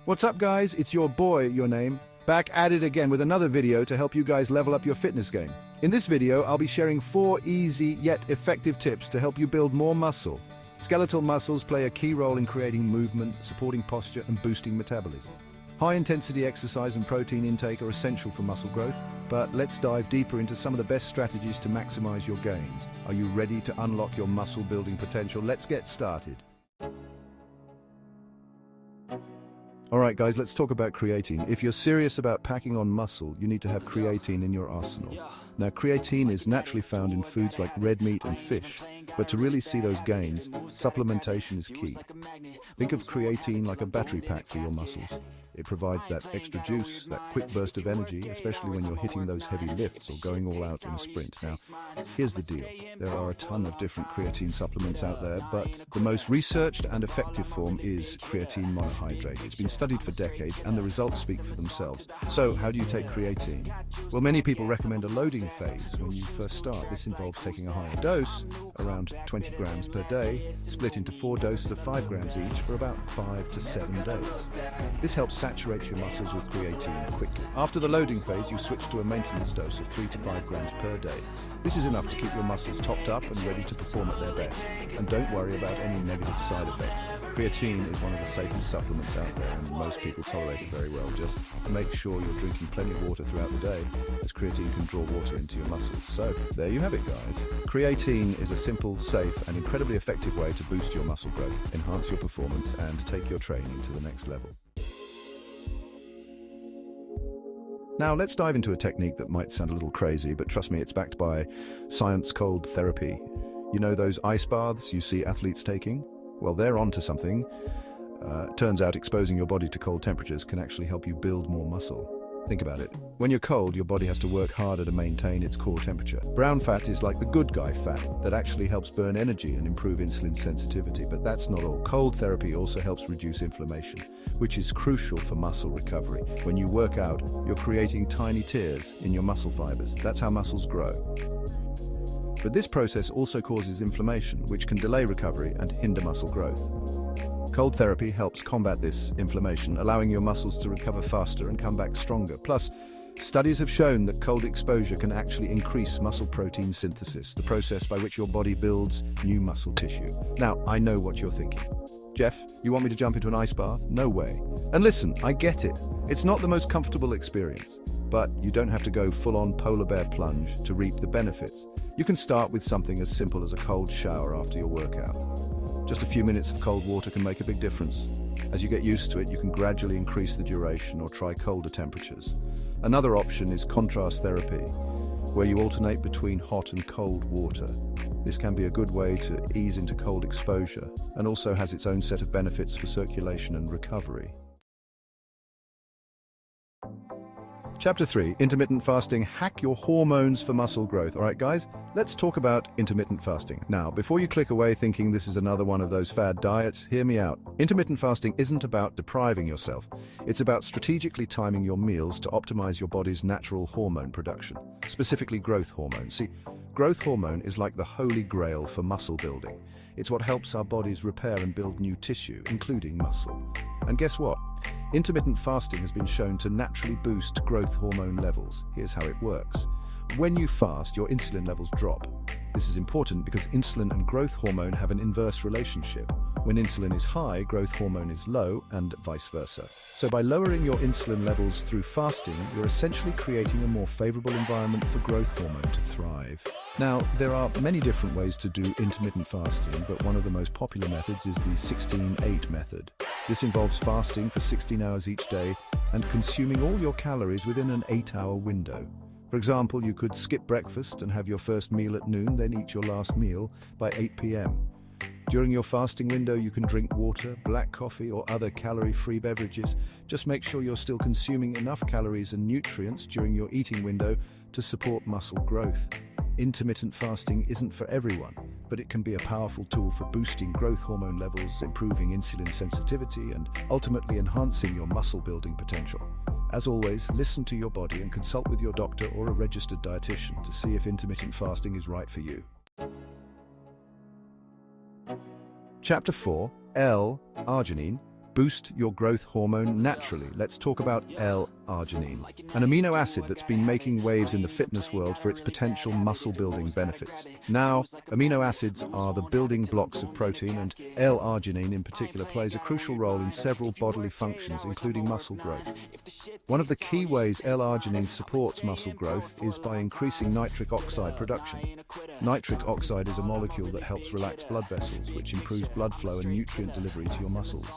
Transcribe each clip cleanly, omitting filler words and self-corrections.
What's up, guys? It's your boy, your name, back at it again with another video to help you guys level up your fitness game. In this video, I'll be sharing 4 easy yet effective tips to help you build more muscle. Skeletal muscles play a key role in creating movement, supporting posture, and boosting metabolism. High-intensity exercise and protein intake are essential for muscle growth, but let's dive deeper into some of the best strategies to maximize your gains. Are you ready to unlock your muscle-building potential? Let's get started. Alright guys, let's talk about creatine. If you're serious about packing on muscle, you need to have creatine in your arsenal. Now, creatine is naturally found in foods like red meat and fish, but to really see those gains, supplementation is key. Think of creatine like a battery pack for your muscles. It provides that extra juice, that quick burst of energy, especially when you're hitting those heavy lifts or going all out in a sprint. Now, here's the deal. There are a ton of different creatine supplements out there, but the most researched and effective form is creatine monohydrate. It's been studied for decades, and the results speak for themselves. So, how do you take creatine? Well, many people recommend a loading phase when you first start. This involves taking a higher dose, around 20 grams per day, split into 4 doses of 5 grams each for about 5 to 7 days. This helps saturate your muscles with creatine quickly. After the loading phase, you switch to a maintenance dose of 3 to 5 grams per day. This is enough to keep your muscles topped up and ready to perform at their best. And don't worry about any negative side effects. Creatine is one of the safest supplements out there, and most people tolerate it very well. Just make sure you're drinking plenty of water throughout the day, as creatine can draw water into your muscles. So there you have it, guys. Creatine is a simple, safe, and incredibly effective way to boost your muscle growth, enhance your performance, and take your training to the next level. Now, let's dive into a technique that might sound a little crazy, but trust me, it's backed by science. Cold therapy. You know those ice baths you see athletes taking? Well, they're onto something. Turns out exposing your body to cold temperatures can actually help you build more muscle. Think about it. When you're cold, your body has to work harder to maintain its core temperature. Brown fat is like the good guy fat that actually helps burn energy and improve insulin sensitivity, but that's not all. Cold therapy also helps reduce inflammation, which is crucial for muscle recovery. When you work out, you're creating tiny tears in your muscle fibers. That's how muscles grow. But this process also causes inflammation, which can delay recovery and hinder muscle growth. Cold therapy helps combat this inflammation, allowing your muscles to recover faster and come back stronger. Plus, studies have shown that cold exposure can actually increase muscle protein synthesis, the process by which your body builds new muscle tissue. Now, I know what you're thinking. Jeff, you want me to jump into an ice bath? No way. And listen, I get it. It's not the most comfortable experience, but you don't have to go full-on polar bear plunge to reap the benefits. You can start with something as simple as a cold shower after your workout. Just a few minutes of cold water can make a big difference. As you get used to it, you can gradually increase the duration or try colder temperatures. Another option is contrast therapy, where you alternate between hot and cold water. This can be a good way to ease into cold exposure, and also has its own set of benefits for circulation and recovery. Chapter 3, Intermittent Fasting. Hack your hormones for muscle growth. Alright guys, let's talk about intermittent fasting. Now, before you click away thinking this is another one of those fad diets, hear me out. Intermittent fasting isn't about depriving yourself. It's about strategically timing your meals to optimize your body's natural hormone production, specifically growth hormone. See, growth hormone is like the holy grail for muscle building. It's what helps our bodies repair and build new tissue, including muscle. And guess what? Intermittent fasting has been shown to naturally boost growth hormone levels. Here's how it works. When you fast, your insulin levels drop. This is important because insulin and growth hormone have an inverse relationship. When insulin is high, growth hormone is low, and vice versa. So by lowering your insulin levels through fasting, you're essentially creating a more favorable environment for growth hormone to thrive. Now, there are many different ways to do intermittent fasting, but one of the most popular methods is the 16-8 method. This involves fasting for 16 hours each day and consuming all your calories within an 8-hour window. For example, you could skip breakfast and have your first meal at noon, then eat your last meal by 8 p.m. During your fasting window, you can drink water, black coffee, or other calorie-free beverages. Just make sure you're still consuming enough calories and nutrients during your eating window to support muscle growth. Intermittent fasting isn't for everyone, but it can be a powerful tool for boosting growth hormone levels, improving insulin sensitivity, and ultimately enhancing your muscle building potential. As always, listen to your body and consult with your doctor or a registered dietitian to see if intermittent fasting is right for you. Chapter 4, L-Arginine, boost your growth hormone naturally. Let's talk about L-arginine, an amino acid that's been making waves in the fitness world for its potential muscle-building benefits. Now, amino acids are the building blocks of protein, and L-arginine in particular plays a crucial role in several bodily functions, including muscle growth. One of the key ways L-arginine supports muscle growth is by increasing nitric oxide production. Nitric oxide is a molecule that helps relax blood vessels, which improves blood flow and nutrient delivery to your muscles.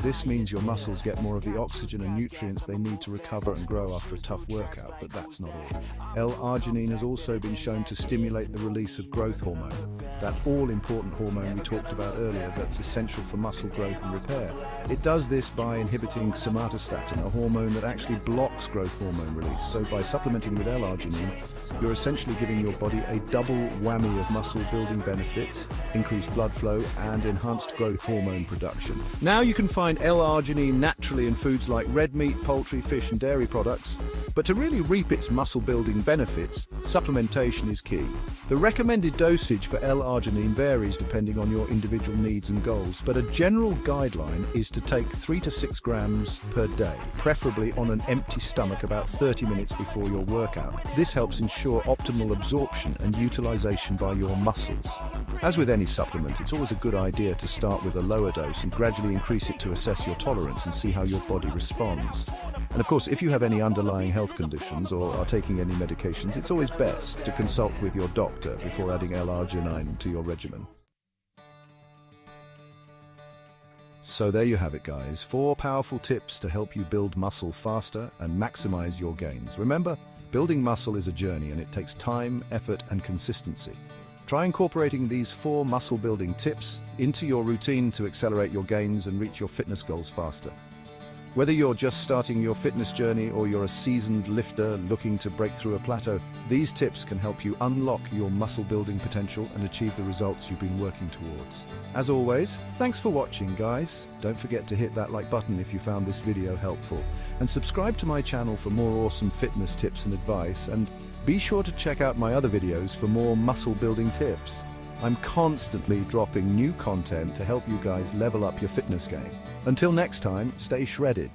This means your muscles get more of the oxygen and nutrients they need to recover and grow after a tough workout, but that's not all. L-arginine has also been shown to stimulate the release of growth hormone, that all-important hormone we talked about earlier that's essential for muscle growth and repair. It does this by inhibiting somatostatin, a hormone that actually blocks growth hormone release. So by supplementing with L-arginine, you're essentially giving your body a double whammy of muscle-building benefits, increased blood flow, and enhanced growth hormone production. Now you can find L-arginine naturally in foods like red meat, poultry, fish, and dairy products. But to really reap its muscle-building benefits, supplementation is key. The recommended dosage for L-arginine varies depending on your individual needs and goals, but a general guideline is to take 3 to 6 grams per day, preferably on an empty stomach about 30 minutes before your workout. This helps ensure optimal absorption and utilization by your muscles. As with any supplement, it's always a good idea to start with a lower dose and gradually increase it to assess your tolerance and see how your body responds. And of course, if you have any underlying health conditions or are taking any medications, it's always best to consult with your doctor before adding L-arginine to your regimen. So there you have it, guys. 4 powerful tips to help you build muscle faster and maximize your gains. Remember, building muscle is a journey and it takes time, effort, and consistency. Try incorporating these 4 muscle-building tips into your routine to accelerate your gains and reach your fitness goals faster. Whether you're just starting your fitness journey or you're a seasoned lifter looking to break through a plateau, these tips can help you unlock your muscle-building potential and achieve the results you've been working towards. As always, thanks for watching, guys. Don't forget to hit that like button if you found this video helpful, and subscribe to my channel for more awesome fitness tips and advice, and be sure to check out my other videos for more muscle-building tips. I'm constantly dropping new content to help you guys level up your fitness game. Until next time, stay shredded.